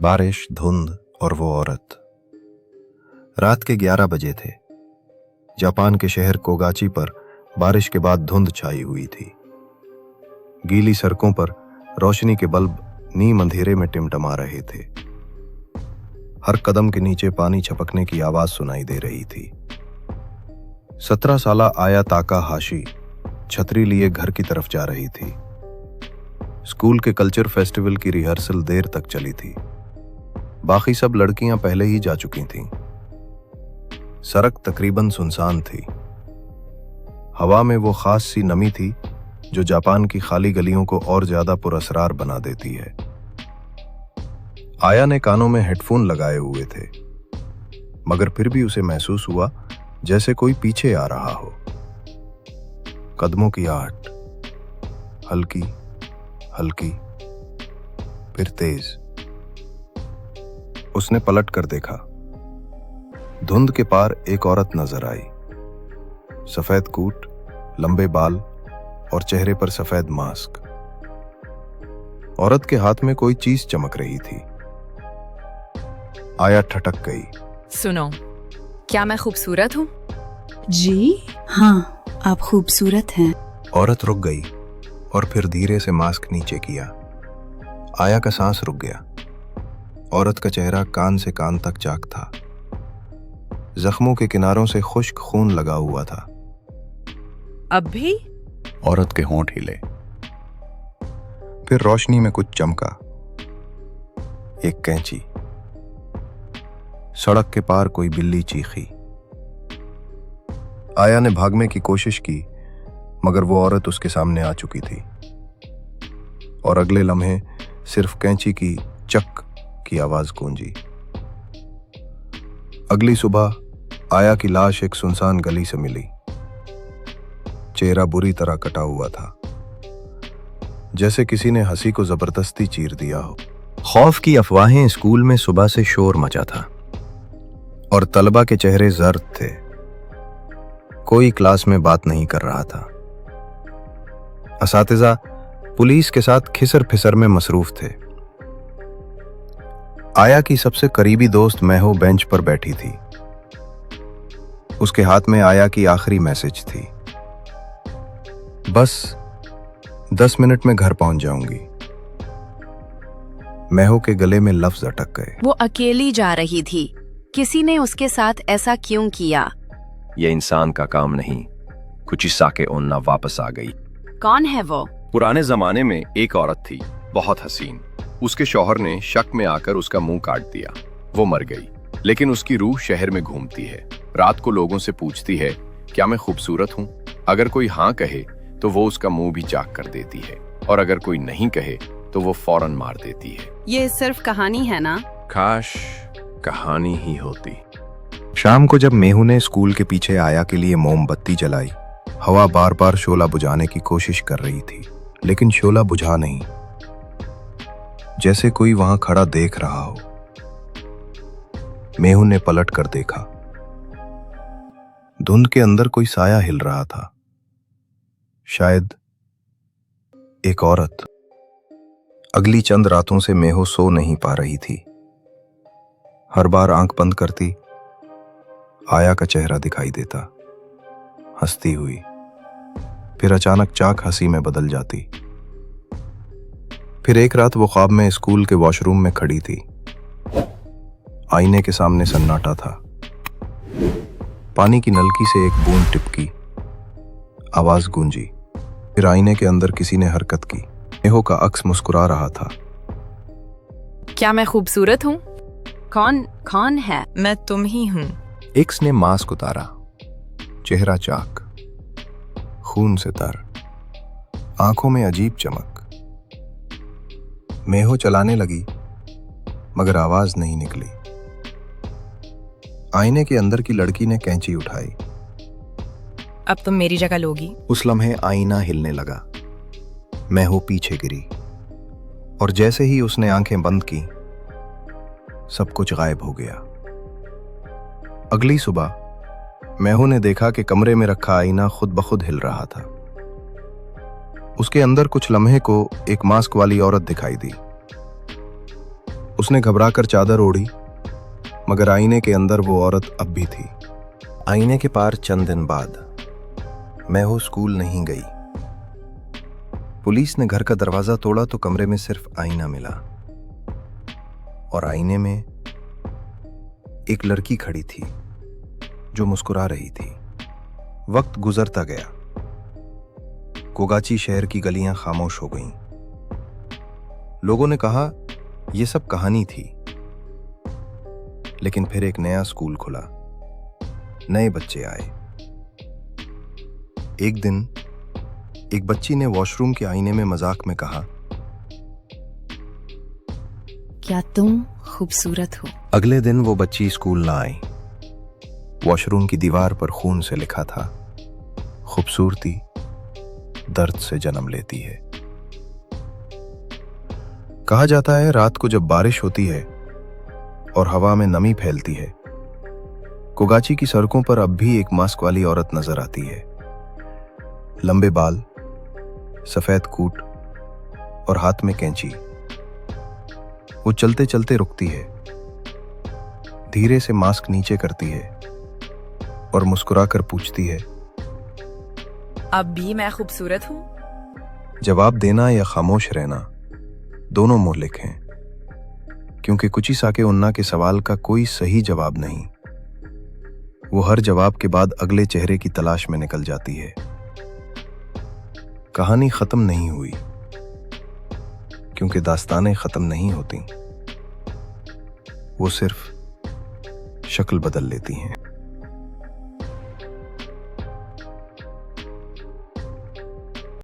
बारिश, धुंध और वो औरत। रात के 11 बजे थे। जापान के शहर कोगाची पर बारिश के बाद धुंध छाई हुई थी। गीली सड़कों पर रोशनी के बल्ब नीम अंधेरे में टिमटिमा रहे थे। हर कदम के नीचे पानी छपकने की आवाज सुनाई दे रही थी। 17 साला आया ताकाहाशी छतरी लिए घर की तरफ जा रही थी। स्कूल के कल्चर फेस्टिवल की रिहर्सल देर तक चली थी। बाकी सब लड़कियां पहले ही जा चुकी थीं। सड़क तकरीबन सुनसान थी। हवा में वो खास सी नमी थी जो जापान की खाली गलियों को और ज्यादा पुरअसरार बना देती है। आया ने कानों में हेडफोन लगाए हुए थे, मगर फिर भी उसे महसूस हुआ जैसे कोई पीछे आ रहा हो। कदमों की आहट, हल्की हल्की, फिर तेज। उसने पलट कर देखा। धुंध के पार एक औरत नजर आई। सफेद कूट, लंबे बाल और चेहरे पर सफेद मास्क। औरत के हाथ में कोई चीज चमक रही थी। आया ठटक गई। सुनो, क्या मैं खूबसूरत हूँ? जी हाँ, आप खूबसूरत हैं। औरत रुक गई और फिर धीरे से मास्क नीचे किया। आया का सांस रुक गया। औरत का चेहरा कान से कान तक चाक था। जख्मों के किनारों से खुश्क खून लगा हुआ था। अब भी? औरत के होंठ हिले। फिर रोशनी में कुछ चमका। एक कैंची। सड़क के पार कोई बिल्ली चीखी। आया ने भागने की कोशिश की, मगर वो औरत उसके सामने आ चुकी थी और अगले लम्हे सिर्फ कैंची की चक की आवाज गूंजी। अगली सुबह आया की लाश एक सुनसान गली से मिली। चेहरा बुरी तरह कटा हुआ था, जैसे किसी ने हंसी को जबरदस्ती चीर दिया हो। खौफ की अफवाहें स्कूल में सुबह से शोर मचा था और तलबा के चेहरे जर्द थे। कोई क्लास में बात नहीं कर रहा था। असातिज़ा पुलिस के साथ खिसर फिसर में मसरूफ थे। आया की सबसे करीबी दोस्त महो बेंच पर बैठी थी। उसके हाथ में आया की आखिरी मैसेज थी, बस 10 मिनट में घर पहुंच जाऊंगी। महो के गले में लफ्ज अटक गए। वो अकेली जा रही थी। किसी ने उसके साथ ऐसा क्यों किया? ये इंसान का काम नहीं। कुचिसा के ओन्ना वापस आ गई। कौन है वो? पुराने जमाने में एक औरत थी, बहुत हसीन। उसके शौहर ने शक में आकर उसका मुंह काट दिया। वो मर गई, लेकिन उसकी रूह शहर में घूमती है। रात को लोगों से पूछती है, क्या मैं खूबसूरत हूँ? अगर कोई हाँ कहे तो वो उसका मुंह भी चाक कर देती है, और अगर कोई नहीं कहे तो वो फौरन मार देती है। ये सिर्फ कहानी है ना? काश कहानी ही होती। शाम को जब मेहू ने स्कूल के पीछे आया के लिए मोमबत्ती जलाई, हवा बार बार शोला बुझाने की कोशिश कर रही थी, लेकिन शोला बुझा नहीं। जैसे कोई वहां खड़ा देख रहा हो। मेहू ने पलट कर देखा। धुंध के अंदर कोई साया हिल रहा था। शायद एक औरत। अगली चंद रातों से मेहू सो नहीं पा रही थी। हर बार आंख बंद करती, आया का चेहरा दिखाई देता, हंसती हुई। फिर अचानक चाक हंसी में बदल जाती। फिर एक रात वो ख्वाब में स्कूल के वॉशरूम में खड़ी थी। आईने के सामने सन्नाटा था। पानी की नलकी से एक बूंद टिपकी, आवाज गूंजी। फिर आईने के अंदर किसी ने हरकत की। मेहो का अक्स मुस्कुरा रहा था। क्या मैं खूबसूरत हूँ? कौन है? मैं तुम ही हूँ। एक्स ने मास्क उतारा। चेहरा चाक, खून से तर, आंखों में अजीब चमक। मेहो चलाने लगी, मगर आवाज नहीं निकली। आईने के अंदर की लड़की ने कैंची उठाई। अब तुम मेरी जगह लोगी। उस लम्हे आईना हिलने लगा। मेहो पीछे गिरी और जैसे ही उसने आंखें बंद की, सब कुछ गायब हो गया। अगली सुबह मेहू ने देखा कि कमरे में रखा आईना खुद ब खुद हिल रहा था। उसके अंदर कुछ लम्हे को एक मास्क वाली औरत दिखाई दी। उसने घबराकर चादर ओढ़ी, मगर आईने के अंदर वो औरत अब भी थी। आईने के पार चंद दिन बाद मैं वो स्कूल नहीं गई। पुलिस ने घर का दरवाजा तोड़ा तो कमरे में सिर्फ आईना मिला, और आईने में एक लड़की खड़ी थी जो मुस्कुरा रही थी। वक्त गुजरता गया। कोगाची शहर की गलियां खामोश हो गईं। लोगों ने कहा यह सब कहानी थी। लेकिन फिर एक नया स्कूल खुला, नए बच्चे आए। एक दिन एक बच्ची ने वॉशरूम के आईने में मजाक में कहा, क्या तुम खूबसूरत हो? अगले दिन वो बच्ची स्कूल ना आई। वॉशरूम की दीवार पर खून से लिखा था, खूबसूरती दर्द से जन्म लेती है। कहा जाता है रात को जब बारिश होती है और हवा में नमी फैलती है, कोगाची की सड़कों पर अब भी एक मास्क वाली औरत नजर आती है। लंबे बाल, सफेद कूट और हाथ में कैंची। वो चलते चलते रुकती है, धीरे से मास्क नीचे करती है और मुस्कुराकर पूछती है, अब भी मैं खूबसूरत हूँ? जवाब देना या खामोश रहना दोनों मोहलिक हैं, क्योंकि कुचिसाके उन्ना के सवाल का कोई सही जवाब नहीं। वो हर जवाब के बाद अगले चेहरे की तलाश में निकल जाती है। कहानी खत्म नहीं हुई, क्योंकि दास्तानें खत्म नहीं होती, वो सिर्फ शक्ल बदल लेती हैं।